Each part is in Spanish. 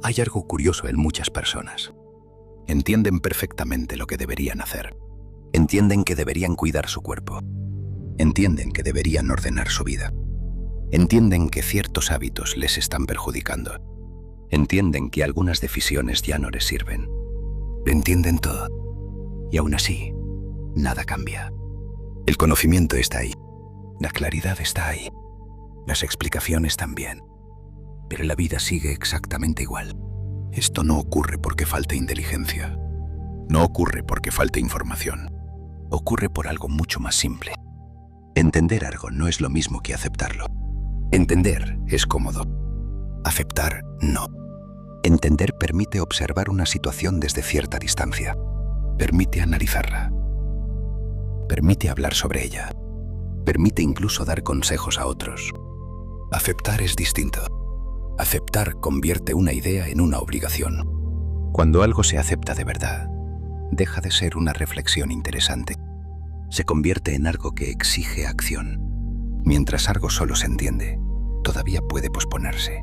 Hay algo curioso en muchas personas. Entienden perfectamente lo que deberían hacer. Entienden que deberían cuidar su cuerpo. Entienden que deberían ordenar su vida. Entienden que ciertos hábitos les están perjudicando. Entienden que algunas decisiones ya no les sirven. Lo entienden todo. Y aún así, nada cambia. El conocimiento está ahí. La claridad está ahí. Las explicaciones también. Pero la vida sigue exactamente igual. Esto no ocurre porque falte inteligencia. No ocurre porque falte información. Ocurre por algo mucho más simple. Entender algo no es lo mismo que aceptarlo. Entender es cómodo. Aceptar, no. Entender permite observar una situación desde cierta distancia. Permite analizarla. Permite hablar sobre ella. Permite incluso dar consejos a otros. Aceptar es distinto. Aceptar convierte una idea en una obligación. Cuando algo se acepta de verdad, deja de ser una reflexión interesante. Se convierte en algo que exige acción. Mientras algo solo se entiende, todavía puede posponerse.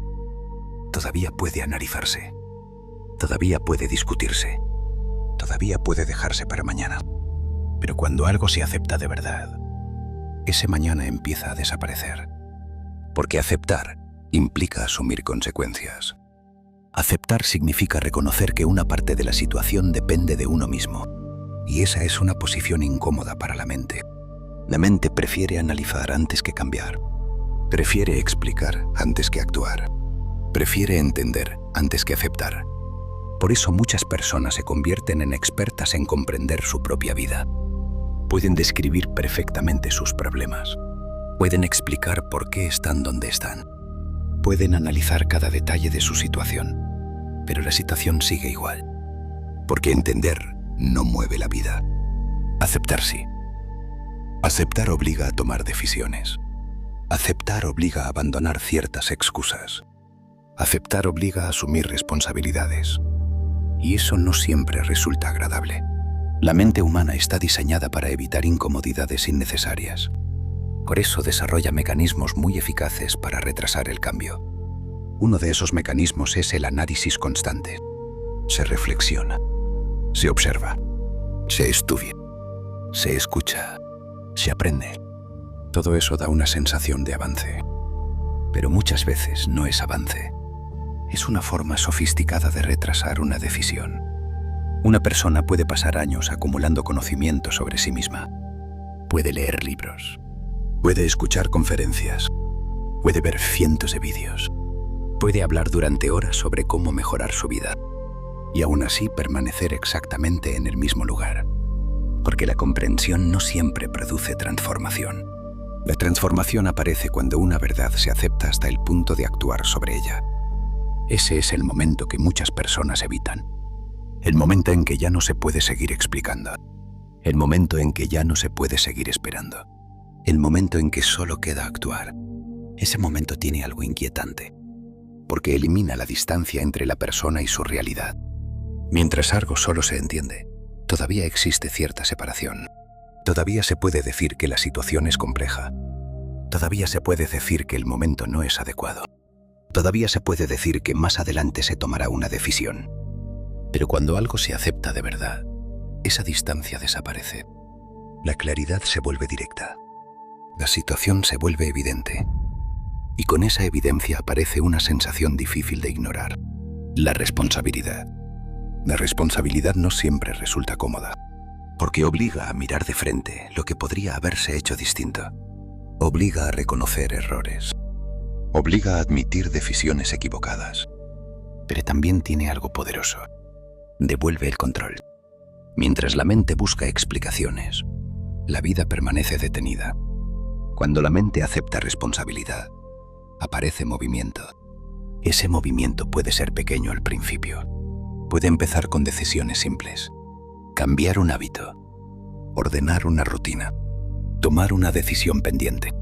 Todavía puede analizarse. Todavía puede discutirse. Todavía puede dejarse para mañana. Pero cuando algo se acepta de verdad, ese mañana empieza a desaparecer. Porque aceptar implica asumir consecuencias. Aceptar significa reconocer que una parte de la situación depende de uno mismo. Y esa es una posición incómoda para la mente. La mente prefiere analizar antes que cambiar. Prefiere explicar antes que actuar. Prefiere entender antes que aceptar. Por eso muchas personas se convierten en expertas en comprender su propia vida. Pueden describir perfectamente sus problemas. Pueden explicar por qué están donde están. Pueden analizar cada detalle de su situación. Pero la situación sigue igual. Porque entender no mueve la vida. Aceptar sí. Aceptar obliga a tomar decisiones. Aceptar obliga a abandonar ciertas excusas. Aceptar obliga a asumir responsabilidades. Y eso no siempre resulta agradable. La mente humana está diseñada para evitar incomodidades innecesarias. Por eso desarrolla mecanismos muy eficaces para retrasar el cambio. Uno de esos mecanismos es el análisis constante. Se reflexiona, se observa, se estudia, se escucha, se aprende. Todo eso da una sensación de avance. Pero muchas veces no es avance. Es una forma sofisticada de retrasar una decisión. Una persona puede pasar años acumulando conocimiento sobre sí misma. Puede leer libros. Puede escuchar conferencias. Puede ver cientos de vídeos. Puede hablar durante horas sobre cómo mejorar su vida. Y aún así permanecer exactamente en el mismo lugar. Porque la comprensión no siempre produce transformación. La transformación aparece cuando una verdad se acepta hasta el punto de actuar sobre ella. Ese es el momento que muchas personas evitan. El momento en que ya no se puede seguir explicando. El momento en que ya no se puede seguir esperando. El momento en que solo queda actuar. Ese momento tiene algo inquietante, porque elimina la distancia entre la persona y su realidad. Mientras algo solo se entiende, todavía existe cierta separación. Todavía se puede decir que la situación es compleja. Todavía se puede decir que el momento no es adecuado. Todavía se puede decir que más adelante se tomará una decisión. Pero cuando algo se acepta de verdad, esa distancia desaparece. La claridad se vuelve directa. La situación se vuelve evidente. Y con esa evidencia aparece una sensación difícil de ignorar. La responsabilidad. La responsabilidad no siempre resulta cómoda, porque obliga a mirar de frente lo que podría haberse hecho distinto. Obliga a reconocer errores. Obliga a admitir decisiones equivocadas. Pero también tiene algo poderoso. Devuelve el control. Mientras la mente busca explicaciones, la vida permanece detenida. Cuando la mente acepta responsabilidad, aparece movimiento. Ese movimiento puede ser pequeño al principio. Puede empezar con decisiones simples. Cambiar un hábito. Ordenar una rutina. Tomar una decisión pendiente.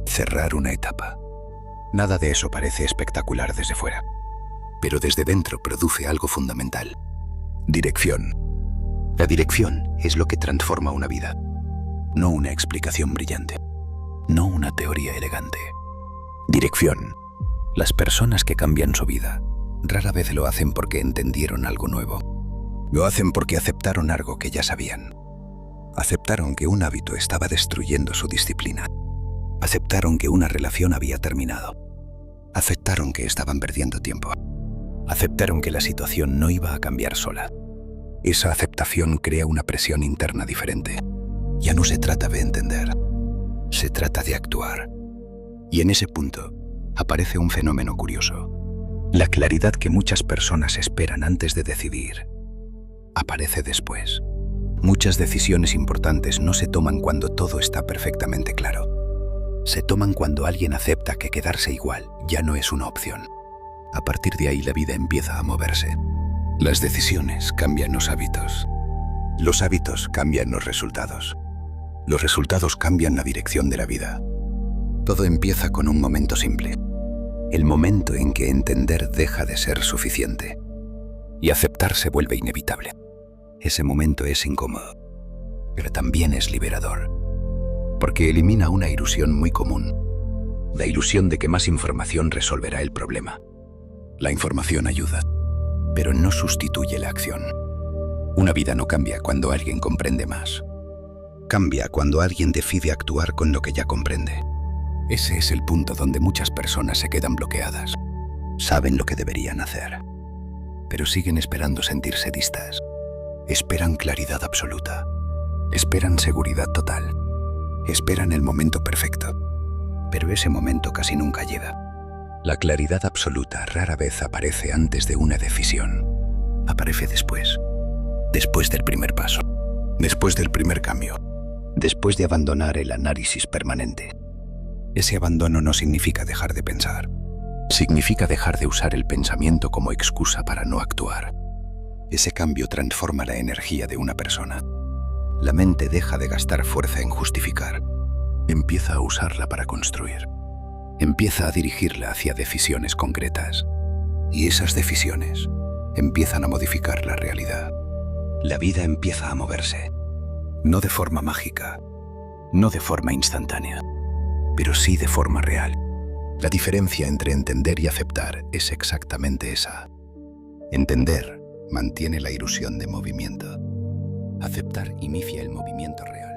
Cerrar una etapa. Nada de eso parece espectacular desde fuera. Pero desde dentro produce algo fundamental. Dirección. La dirección es lo que transforma una vida. No una explicación brillante. No una teoría elegante. Dirección. Las personas que cambian su vida Rara vez lo hacen porque entendieron algo nuevo. Lo hacen porque aceptaron algo que ya sabían. Aceptaron que un hábito estaba destruyendo su disciplina. Aceptaron que una relación había terminado. Aceptaron que estaban perdiendo tiempo. Aceptaron que la situación no iba a cambiar sola. Esa aceptación crea una presión interna diferente. Ya no se trata de entender, se trata de actuar. Y en ese punto aparece un fenómeno curioso. La claridad que muchas personas esperan antes de decidir aparece después. Muchas decisiones importantes no se toman cuando todo está perfectamente claro. Se toman cuando alguien acepta que quedarse igual ya no es una opción. A partir de ahí la vida empieza a moverse. Las decisiones cambian los hábitos. Los hábitos cambian los resultados. Los resultados cambian la dirección de la vida. Todo empieza con un momento simple. El momento en que entender deja de ser suficiente y aceptar se vuelve inevitable. Ese momento es incómodo, pero también es liberador, porque elimina una ilusión muy común, la ilusión de que más información resolverá el problema. La información ayuda, pero no sustituye la acción. Una vida no cambia cuando alguien comprende más. Cambia cuando alguien decide actuar con lo que ya comprende. Ese es el punto donde muchas personas se quedan bloqueadas. Saben lo que deberían hacer, pero siguen esperando sentirse listas. Esperan claridad absoluta. Esperan seguridad total. Esperan el momento perfecto. Pero ese momento casi nunca llega. La claridad absoluta rara vez aparece antes de una decisión. Aparece después. Después del primer paso. Después del primer cambio. Después de abandonar el análisis permanente. Ese abandono no significa dejar de pensar. Significa dejar de usar el pensamiento como excusa para no actuar. Ese cambio transforma la energía de una persona. La mente deja de gastar fuerza en justificar. Empieza a usarla para construir. Empieza a dirigirla hacia decisiones concretas. Y esas decisiones empiezan a modificar la realidad. La vida empieza a moverse. No de forma mágica, no de forma instantánea, pero sí de forma real. La diferencia entre entender y aceptar es exactamente esa. Entender mantiene la ilusión de movimiento. Aceptar inicia el movimiento real.